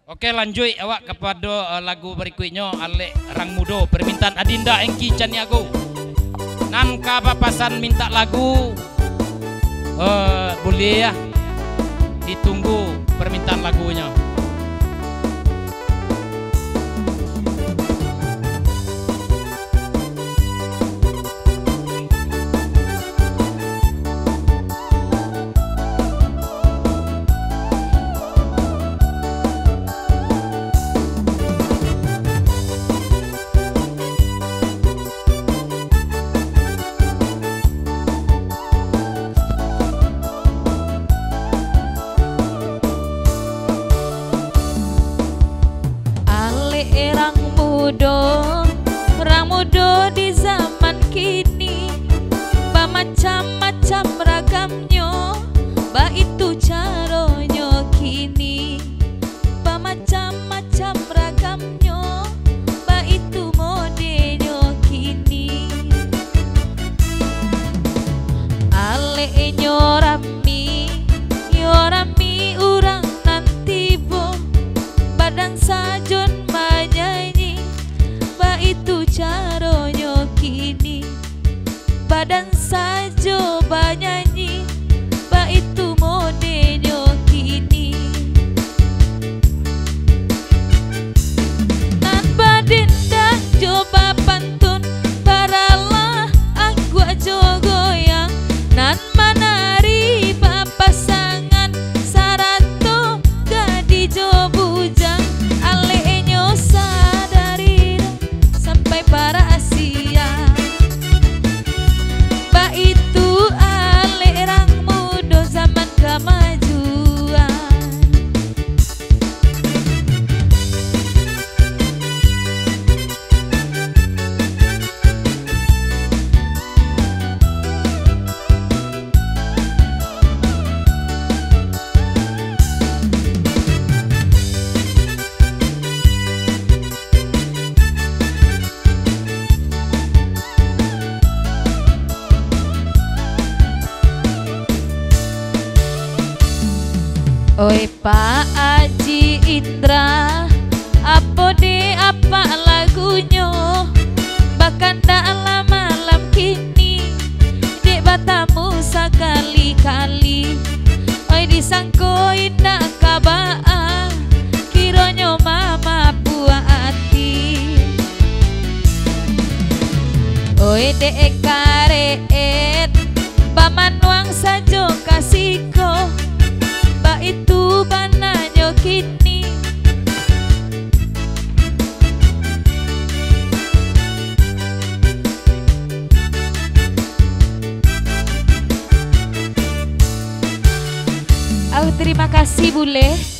Oke, lanjut awak kepada lagu berikutnya Alek Rang Mudo permintaan Adinda Engki Caniago. Nan kapapasan minta lagu boleh ya ditunggu permintaan lagunya. Rang mudo di zaman kini macam-macam ragamnya, ba itu caronyo kini. Macam-macam ragamnya, ba itu modelnya kini. Ale nyorami urang nanti bo badan sajon menyanyi, ba itu caronyo kini. Badan sajo banyanyi, ba itu modelnya kini. Nan badinda coba pantun paralah aku jogoyang. Nan menari papasangan sarato gadi jo bujang. Ale nyo sadari sampai para Asia, ba itu ale rang mudo zaman kemajuan. Oi Pak Haji Indra, apa lagunya? Bahkan dalam malam kini dek batamu sekali-kali. Oi disangko indah kabaa, kironyo mama buah hati. Oi dek karet, bamanuang sajo kasihko, ba itu bananyo kini. Terima kasih bule.